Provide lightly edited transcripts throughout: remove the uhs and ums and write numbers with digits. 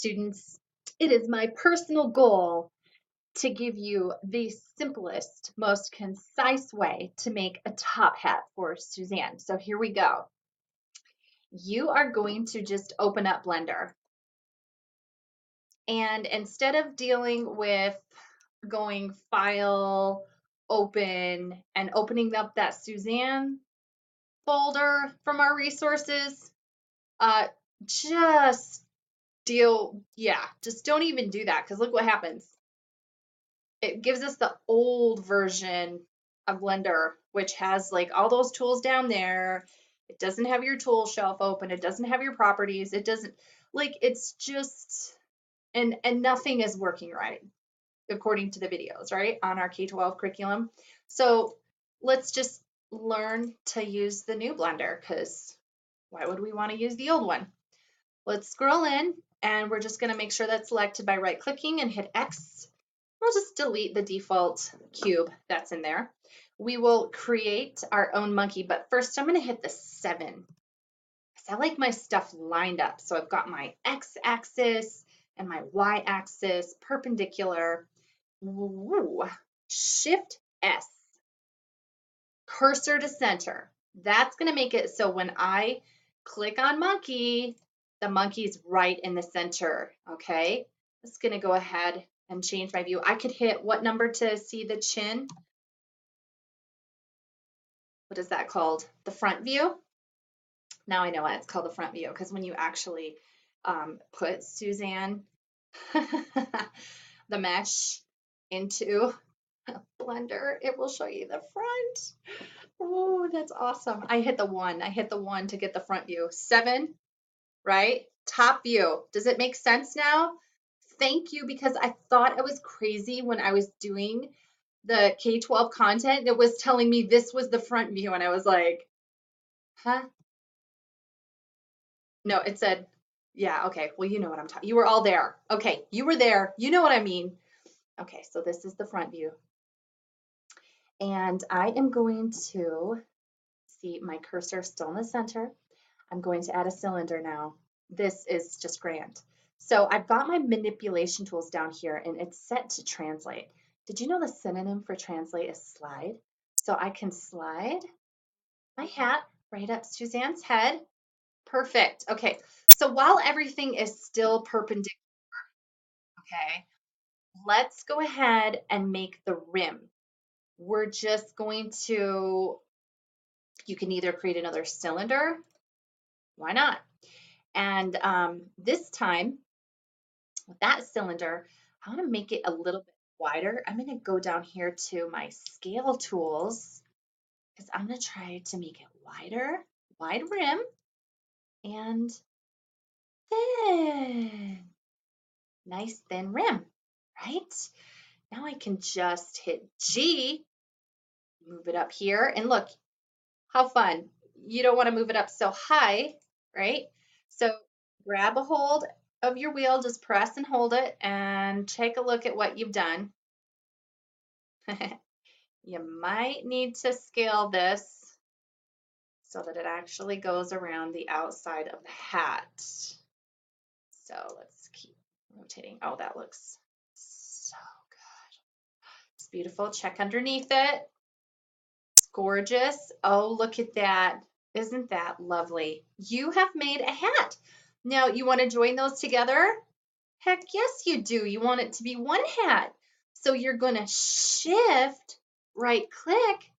students, it is my personal goal to give you the simplest, most concise way to make a top hat for Suzanne. So here we go. You are going to just open up Blender. And instead of dealing with going file, open, and opening up that Suzanne folder from our resources, just just don't even do that, because look what happens. It gives us the old version of Blender, which has like all those tools down there. It doesn't have your tool shelf open. It doesn't have your properties. It doesn't, like, it's just, and nothing is working right according to the videos, right, on our K-12 curriculum. So let's just learn to use the new Blender, because why would we want to use the old one? Let's scroll in, and we're just going to make sure that's selected by right clicking and hit X. We'll just delete the default cube that's in there. We will create our own monkey, but first I'm going to hit the 7, because I like my stuff lined up. So I've got my X-axis and my Y-axis perpendicular. Ooh. Shift S, cursor to center. That's going to make it so when I click on monkey, the monkey's right in the center. Okay, I'm just going to go ahead and change my view. I could hit what number to see the chin? What is that called? The front view? Now I know why it's called the front view, because when you actually put Suzanne, the mesh, into Blender, it will show you the front. Oh, that's awesome. I hit the 1. I hit the 1 to get the front view. 7, right? Top view. Does it make sense now? Thank you, because I thought I was crazy when I was doing the K-12 content. It was telling me this was the front view, and I was like, huh? No, it said, yeah, okay. Well, you know what I'm talking. You were all there. Okay, you were there. You know what I mean. Okay, so this is the front view. And I am going to see my cursor still in the center. I'm going to add a cylinder now. This is just grand. So I've got my manipulation tools down here, and it's set to translate. Did you know the synonym for translate is slide? So I can slide my hat right up Suzanne's head. Perfect. Okay, so while everything is still perpendicular, okay, let's go ahead and make the rim. We're just going to, you can either create another cylinder, why not? And this time, with that cylinder, I want to make it a little bit wider. I'm going to go down here to my scale tools, because I'm going to try to make it wider, wide rim, and thin. Nice thin rim, right? Now I can just hit G, move it up here, and look, how fun. You don't want to move it up so high, right? So grab a hold of your wheel, just press and hold it, and take a look at what you've done. You might need to scale this so that it actually goes around the outside of the hat. So let's keep rotating. Oh, that looks so good. It's beautiful. Check underneath it. It's gorgeous. Oh, look at that. Isn't that lovely? You have made a hat. Now, you want to join those together? Heck yes, you do. You want it to be one hat. So you're going to shift, right click,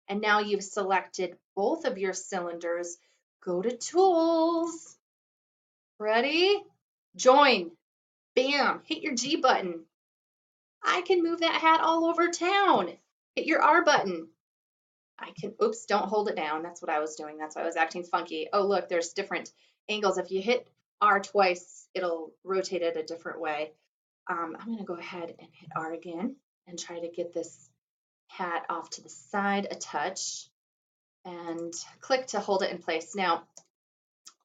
and now you've selected both of your cylinders. Go to Tools. Ready? Join. Bam. Hit your G button. I can move that hat all over town. Hit your R button. I can, oops, don't hold it down. That's what I was doing. That's why I was acting funky. Oh, look, there's different angles. If you hit R twice, it'll rotate it a different way. I'm going to go ahead and hit R again and try to get this hat off to the side a touch, and click to hold it in place. Now,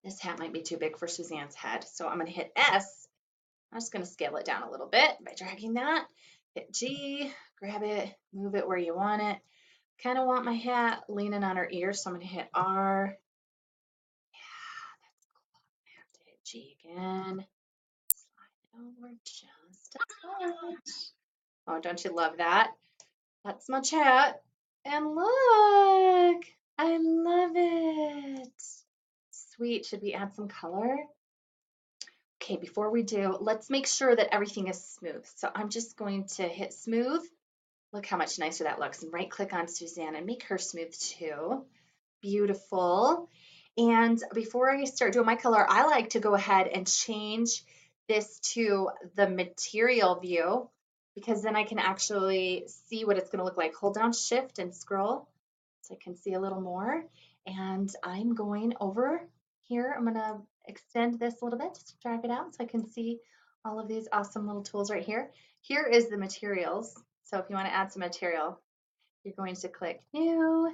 this hat might be too big for Suzanne's head, so I'm going to hit S. I'm just going to scale it down a little bit by dragging that. Hit G, grab it, move it where you want it. Kind of want my hat leaning on her ear, so I'm going to hit R. Yeah, that's cool. I have to hit G again. lower just a touch. Oh, don't you love that? That's my chat. And look, I love it. Sweet. Should we add some color? Okay, before we do, let's make sure that everything is smooth. So I'm just going to hit smooth. Look how much nicer that looks. And right click on Suzanne and make her smooth too. Beautiful. And before I start doing my color, I like to go ahead and change this to the material view because then I can actually see what it's going to look like. Hold down shift and scroll so I can see a little more. And I'm going over here. I'm going to extend this a little bit, just drag it out so I can see all of these awesome little tools right here. Here is the materials. So if you want to add some material, you're going to click new,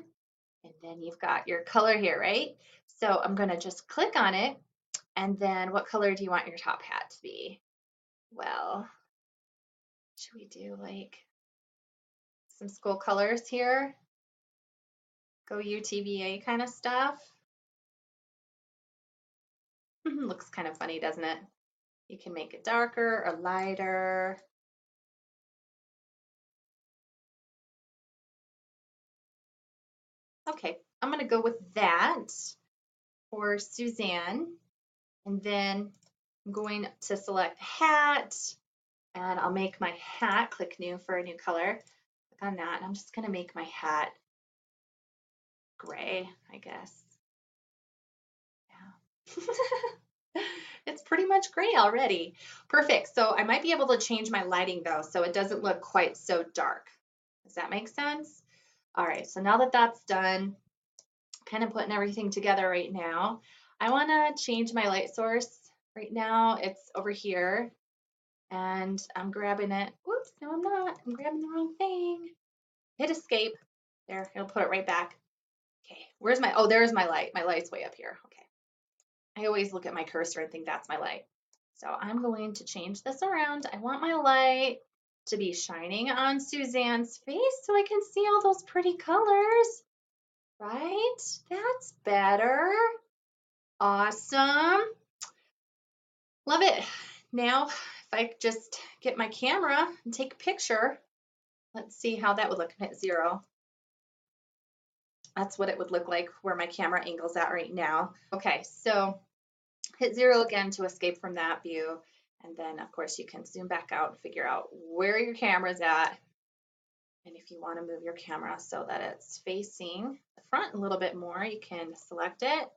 and then you've got your color here, right? So I'm going to just click on it, and then what color do you want your top hat to be? Well, should we do like some school colors here? Go UTVA kind of stuff. Looks kind of funny, doesn't it? You can make it darker or lighter. Okay, I'm going to go with that for Suzanne. And then I'm going to select hat, and I'll make my hat, click new for a new color. Click on that, and I'm just going to make my hat gray, I guess. Yeah. It's pretty much gray already. Perfect. So I might be able to change my lighting though, so it doesn't look quite so dark. Does that make sense? All right, so now that that's done, kind of putting everything together right now, I want to change my light source. Right now it's over here, and I'm grabbing it. Whoops, no I'm not. I'm grabbing the wrong thing. Hit escape. There, it'll put it right back. Okay, where's my, oh, there's my light. My light's way up here. Okay. I always look at my cursor and think that's my light. So I'm going to change this around. I want my light to be shining on Suzanne's face so I can see all those pretty colors, right? That's better. Awesome. Love it. Now, if I just get my camera and take a picture, let's see how that would look. Hit 0. That's what it would look like where my camera angle's at right now. Okay, so hit 0 again to escape from that view. And then of course you can zoom back out and figure out where your camera's at. And if you want to move your camera so that it's facing the front a little bit more, you can select it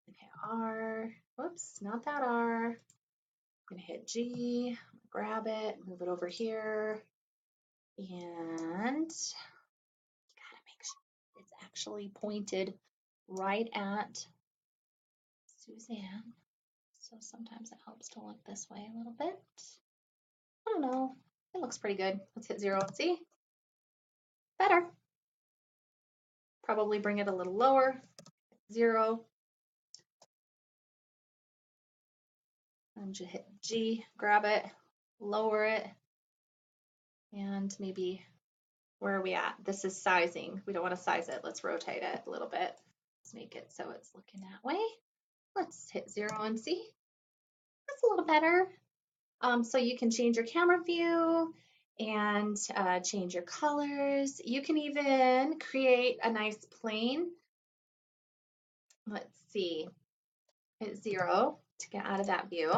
and hit R. Whoops, not that R. I'm gonna hit G, grab it, move it over here, and gotta make sure it's actually pointed right at Suzanne. So sometimes it helps to look this way a little bit. I don't know. It looks pretty good. Let's hit 0 and see. Better. Probably bring it a little lower. 0. And just hit G, grab it, lower it, and maybe, where are we at? This is sizing. We don't want to size it. Let's rotate it a little bit. Let's make it so it's looking that way. Let's hit 0 and see. That's a little better. So you can change your camera view and change your colors. You can even create a nice plane. Let's see, hit 0 to get out of that view.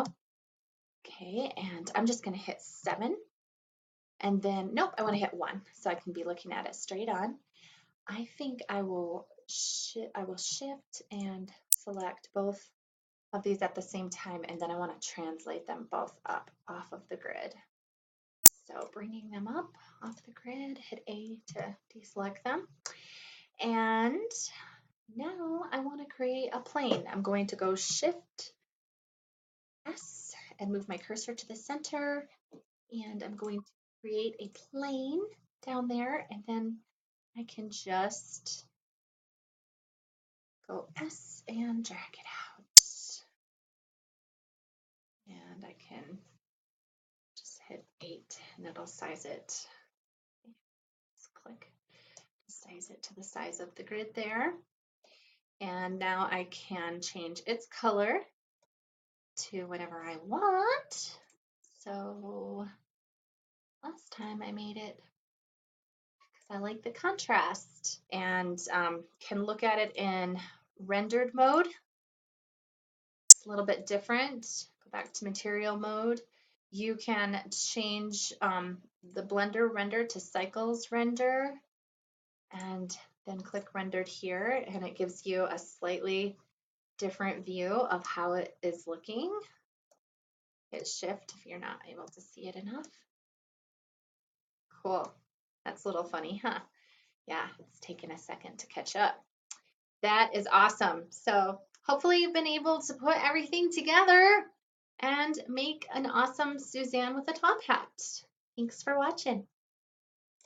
Okay, and I'm just going to hit 7. And then, nope, I want to hit 1 so I can be looking at it straight on. I think I will shift and select both of these at the same time, and then I want to translate them both up off of the grid. So bringing them up off the grid, hit A to deselect them. And now I want to create a plane. I'm going to go Shift S and move my cursor to the center, and I'm going to create a plane down there, and then I can just go S and drag it out. And I can just hit 8 and it'll size it. Just click, size it to the size of the grid there. And now I can change its color to whatever I want. So time I made it because I like the contrast and can look at it in rendered mode. It's a little bit different. Go back to material mode. You can change the Blender render to cycles render and then click rendered here and it gives you a slightly different view of how it is looking. Hit shift if you're not able to see it enough. Cool. That's a little funny, huh? Yeah, it's taken a second to catch up. That is awesome. So hopefully you've been able to put everything together and make an awesome Suzanne with a top hat. Thanks for watching.